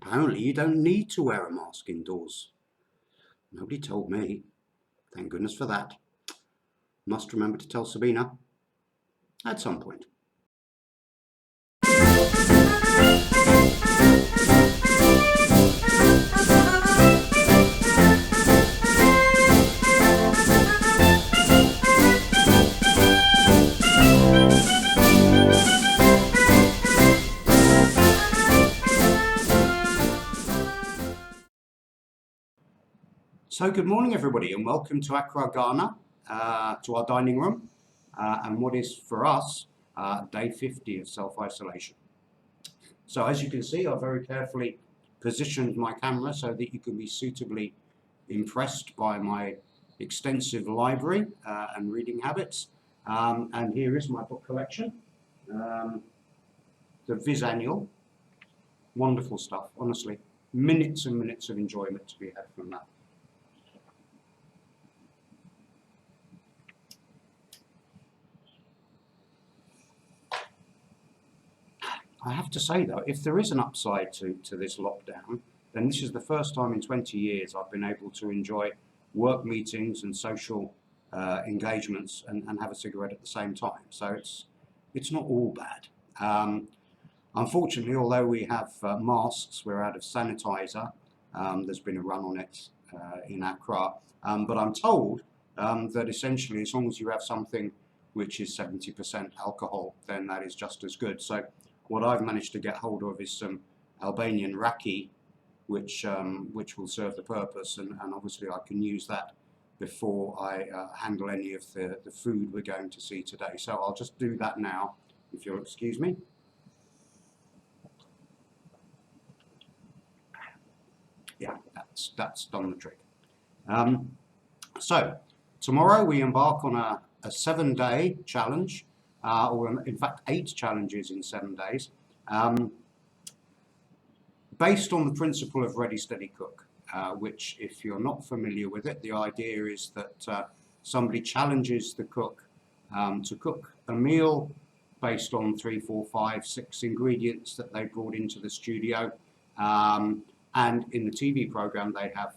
Apparently you don't need to wear a mask indoors. Nobody told me. Thank goodness for that. Must remember to tell Sabina at some point. So good morning everybody and welcome to Accra, Ghana, to our dining room and what is for us day 50 of self-isolation. So as you can see, I've very carefully positioned my camera so that you can be suitably impressed by my extensive library and reading habits. And here is my book collection, the Viz Annual. Wonderful stuff, honestly. Minutes and minutes of enjoyment to be had from that. I have to say though, if there is an upside to this lockdown, then this is the first time in 20 years I've been able to enjoy work meetings and social engagements and have a cigarette at the same time. So it's not all bad. Unfortunately, although we have masks, we're out of sanitizer. There's been a run on it in Accra. But I'm told that essentially as long as you have something which is 70% alcohol, then that is just as good. So what I've managed to get hold of is some Albanian raki, which will serve the purpose, and obviously I can use that before I handle any of the food we're going to see today. So I'll just do that now, if you'll excuse me. Yeah, that's done the trick. So tomorrow we embark on a 7-day challenge. Or in fact 8 challenges in 7 days, based on the principle of ready, steady, cook, which if you're not familiar with it, the idea is that somebody challenges the cook to cook a meal based on 3, 4, 5, 6 ingredients that they brought into the studio, and in the TV program they have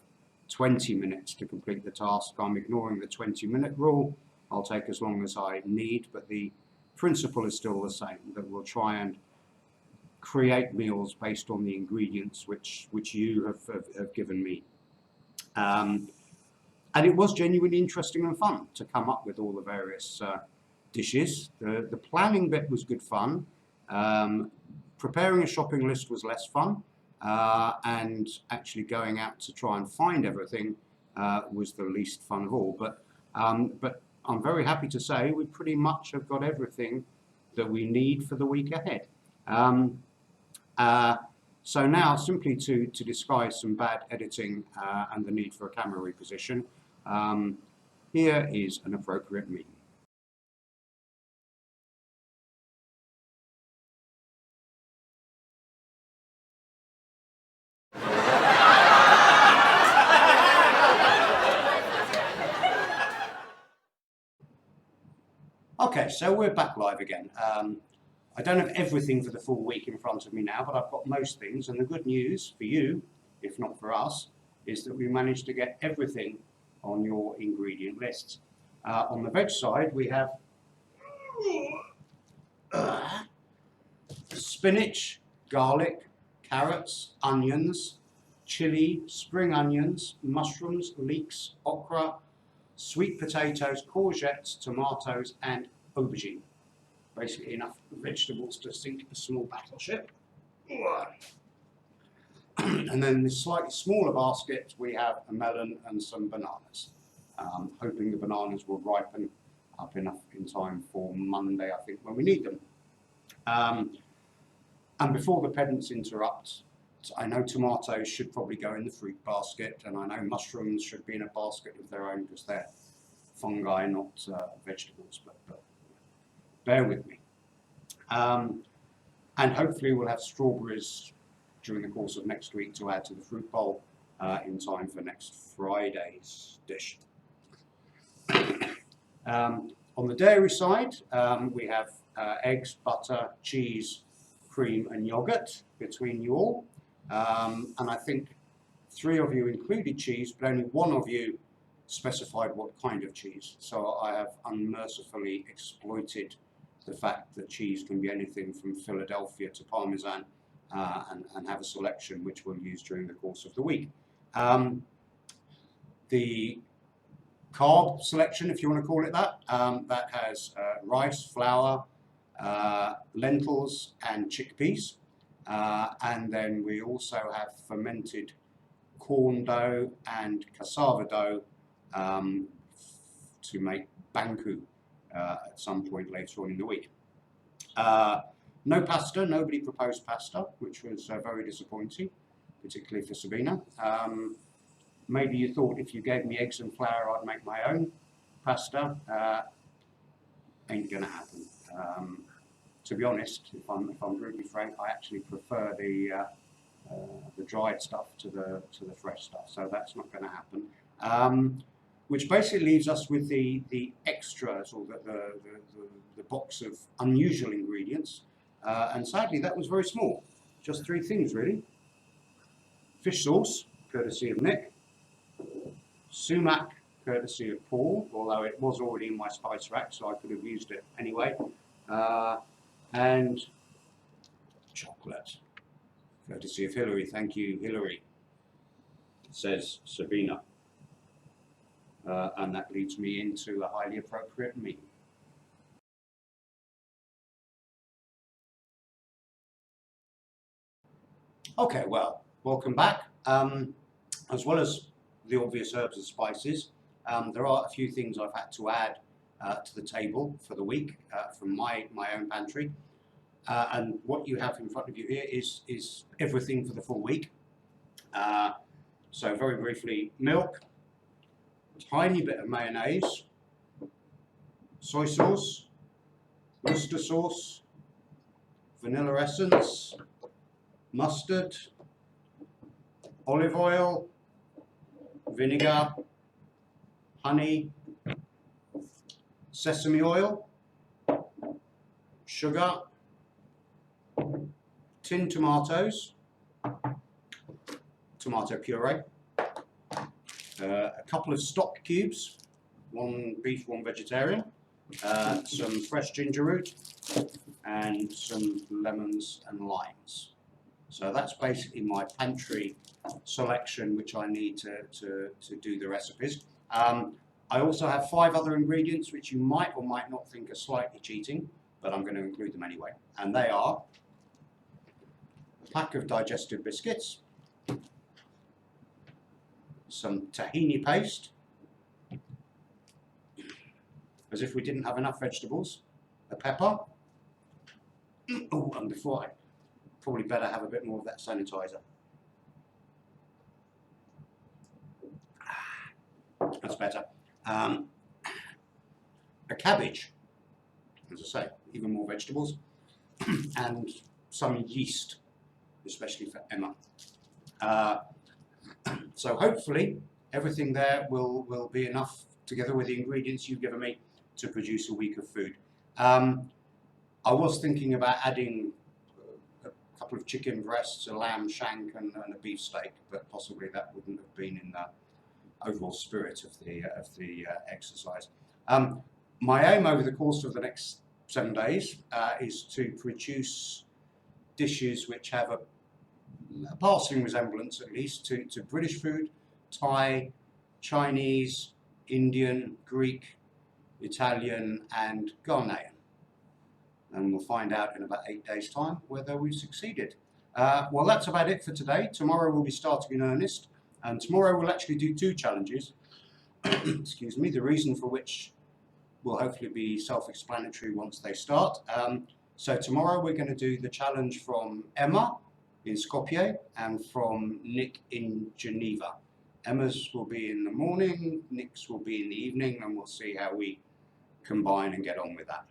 20 minutes to complete the task. I'm ignoring the 20-minute rule. I'll take as long as I need, but the principle is still the same, that we'll try and create meals based on the ingredients which you have given me. And it was genuinely interesting and fun to come up with all the various dishes. The planning bit was good fun. Preparing a shopping list was less fun. And actually going out to try and find everything was the least fun of all. But I'm very happy to say we pretty much have got everything that we need for the week ahead. So now, simply to disguise some bad editing and the need for a camera reposition, here is an appropriate meme. Okay, so we're back live again. I don't have everything for the full week in front of me now, but I've got most things. And the good news for you, if not for us, is that we managed to get everything on your ingredient lists. On the veg side, we have spinach, garlic, carrots, onions, chili, spring onions, mushrooms, leeks, okra, sweet potatoes, courgettes, tomatoes, and aubergine. Basically enough vegetables to sink a small battleship. And then in this slightly smaller basket, we have a melon and some bananas. Hoping the bananas will ripen up enough in time for Monday, I think, when we need them. And before the pedants interrupt, I know tomatoes should probably go in the fruit basket, and I know mushrooms should be in a basket of their own because they're fungi, not vegetables, but bear with me. And hopefully we'll have strawberries during the course of next week to add to the fruit bowl in time for next Friday's dish. On the dairy side, we have eggs, butter, cheese, cream and yogurt between you all. And I think 3 of you included cheese, but only 1 of you specified what kind of cheese. So I have unmercifully exploited the fact that cheese can be anything from Philadelphia to Parmesan, and have a selection which we'll use during the course of the week. The carb selection, if you want to call it that, that has rice, flour, lentils and chickpeas. And then we also have fermented corn dough and cassava dough to make banku at some point later on in the week. No pasta, nobody proposed pasta, which was very disappointing, particularly for Sabina. Maybe you thought if you gave me eggs and flour, I'd make my own pasta. Ain't gonna happen. To be honest, if I'm brutally frank, I actually prefer the dried stuff to the fresh stuff, so that's not going to happen. Which basically leaves us with the extras, or the box of unusual ingredients, and sadly that was very small, just 3 things really. Fish sauce, courtesy of Nick. Sumac, courtesy of Paul, although it was already in my spice rack, so I could have used it anyway. And chocolate, courtesy of Hillary. Thank you, Hillary, says Sabina. And that leads me into a highly appropriate meal. Okay, well, welcome back. As well as the obvious herbs and spices, there are a few things I've had to add to the table for the week from my own pantry. And what you have in front of you here is everything for the full week. So very briefly, milk, a tiny bit of mayonnaise, soy sauce, Worcester sauce, vanilla essence, mustard, olive oil, vinegar, honey, sesame oil, sugar, tinned tomatoes, tomato puree, a couple of stock cubes, 1 beef, 1 vegetarian, some fresh ginger root, and some lemons and limes. So that's basically my pantry selection, which I need to do the recipes. I also have 5 other ingredients which you might or might not think are slightly cheating, but I'm going to include them anyway. And they are a pack of digestive biscuits, some tahini paste, as if we didn't have enough vegetables, a pepper. Oh, and before I probably better have a bit more of that sanitizer. That's better. A cabbage, as I say, even more vegetables, and some yeast, especially for Emma. So hopefully everything there will be enough, together with the ingredients you've given me, to produce a week of food. I was thinking about adding a couple of chicken breasts, a lamb shank, and a beef steak, but possibly that wouldn't have been in the overall spirit of the exercise. My aim over the course of the next 7 days is to produce dishes which have a passing resemblance, at least, to British food, Thai, Chinese, Indian, Greek, Italian, and Ghanaian. And we'll find out in about 8 days' time whether we've succeeded. Well, that's about it for today. Tomorrow we'll be starting in earnest, and tomorrow we'll actually do 2 challenges. Excuse me, the reason for which will hopefully be self-explanatory once they start. So tomorrow we're going to do the challenge from Emma in Skopje and from Nick in Geneva. Emma's will be in the morning, Nick's will be in the evening, and we'll see how we combine and get on with that.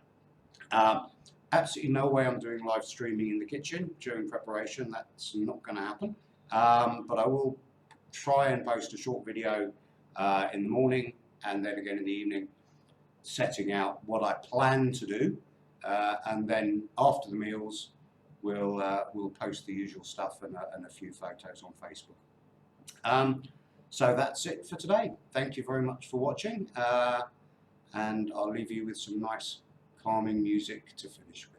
Absolutely no way I'm doing live streaming in the kitchen during preparation. That's not going to happen. But I will try and post a short video in the morning and then again in the evening, setting out what I plan to do. And then after the meals, we'll post the usual stuff and a few photos on Facebook. So that's it for today. Thank you very much for watching, and I'll leave you with some nice calming music to finish with.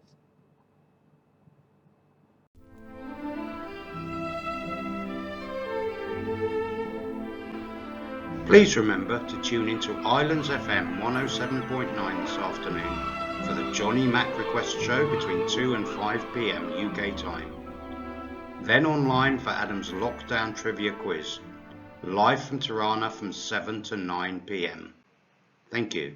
Please remember to tune into Islands FM 107.9 this afternoon for the Johnny Mac Request Show between 2 and 5 p.m. UK time. Then online for Adam's Lockdown Trivia Quiz, live from Tirana from 7 to 9 p.m. Thank you.